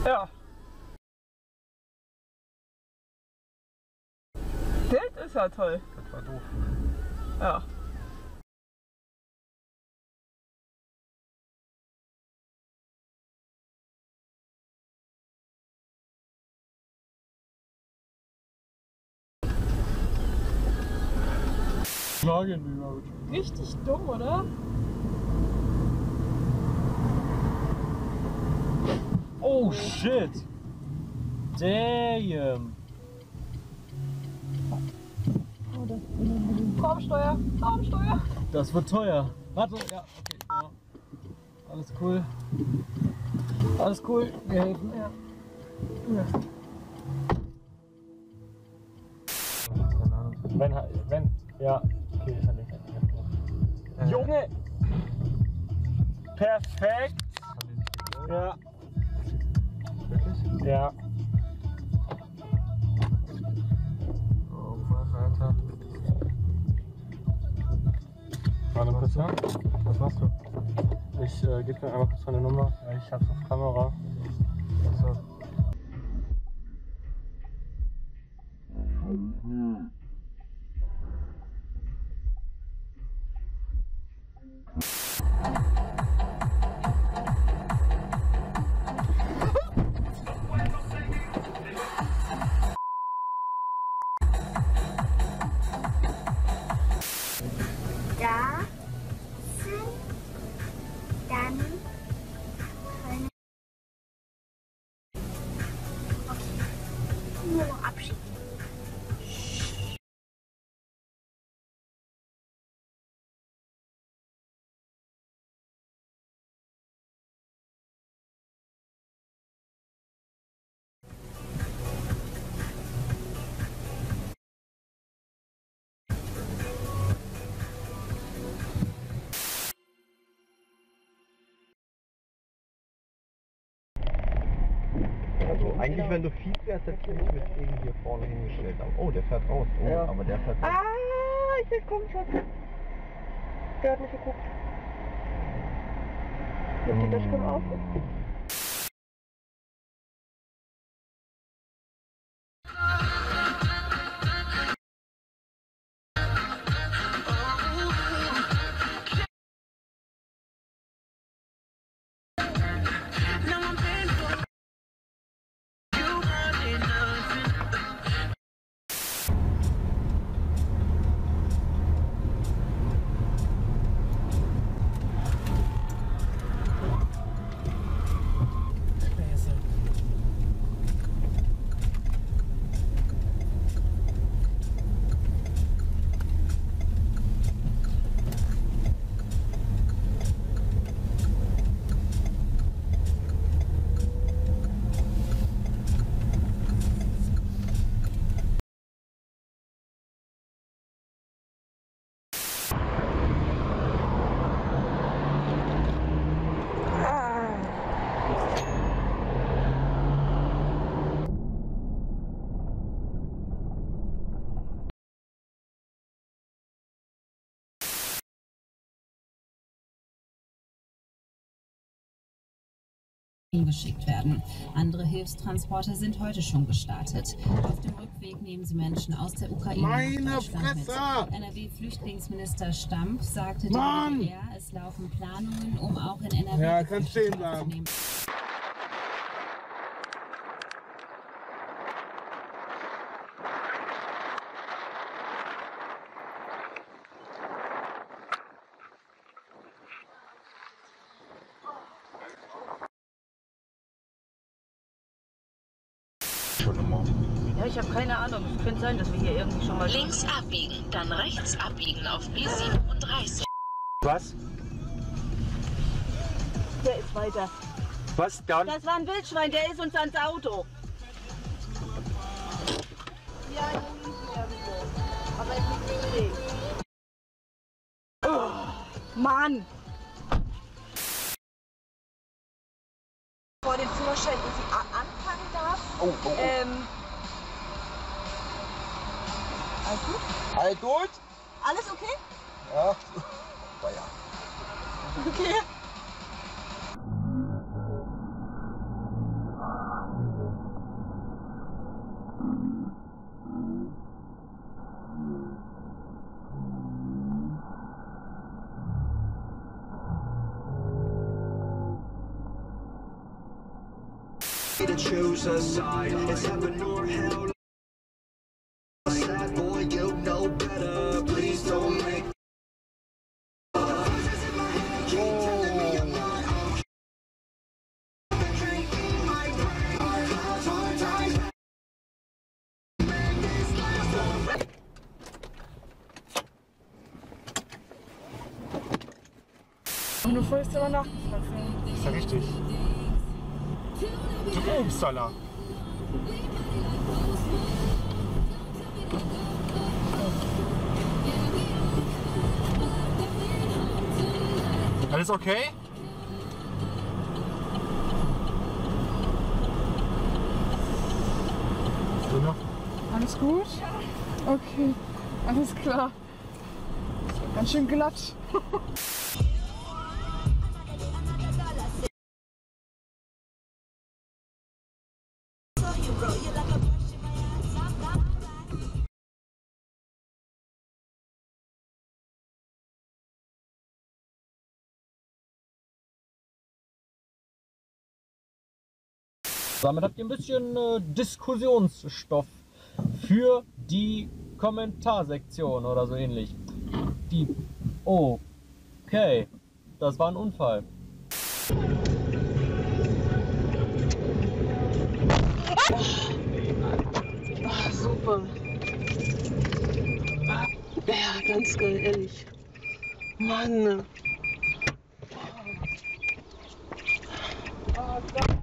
Ja. Das ist ja toll. Das war doof. Ja. Richtig dumm, oder? Oh shit! Damn! Raumsteuer, Raumsteuer. Das wird teuer. Warte, ja, okay, ja. Alles cool. Alles cool, wir helfen. Ja. Wenn, ja. Okay, ist nicht. Junge! Perfekt! Ja. Wirklich? Ja. Oh Mann, Alter. Warte kurz, ja? Was machst du? Ich gebe dir einmal kurz meine Nummer. Ja, ich hab's auf Kamera. Achso. Da sind dann keine. Okay. Nur noch Abschied. Also eigentlich, wenn du Vieh wärst, hättest du mich mit irgendwie hier vorne hingestellt. Oh, der fährt raus. Oh, Ja. aber der fährt raus. Ah, ich will kommen, Schatz. Der hat mich geguckt. Nimmt die Dashcam auf? geschickt werden. Andere Hilfstransporte sind heute schon gestartet. Auf dem Rückweg nehmen sie Menschen aus der Ukraine nach Deutschland mit. NRW-Flüchtlingsminister Stampf sagte dem WDR, es laufen Planungen, um auch in NRW Ja, kann stehen bleiben. Ja, ich habe keine Ahnung. Es könnte sein, dass wir hier irgendwie schon mal... Links abbiegen, dann rechts abbiegen auf B37. Was? Der ist weiter. Was dann? Das war ein Wildschwein, der ist uns ans Auto. Ja, irgendwo. Aber es ist nicht gesehen. Oh, Mann! Vor dem Führerschein irgendwie anfangen darf. Oh. Alles gut? All gut? Alles okay? Ja. War ja. Okay. To choose a side, it's heaven or hell. Sad boy, you know better. Please don't make. Und du fährst immer nachgefressen. Ist ja richtig. Du Upsala. Alles okay? Du noch? Alles gut? Okay, alles klar. Ganz schön glatt. Damit habt ihr ein bisschen Diskussionsstoff für die Kommentarsektion oder so ähnlich. Okay, das war ein Unfall. Ach, super. Ja, ganz geil, ehrlich. Mann. Oh Gott.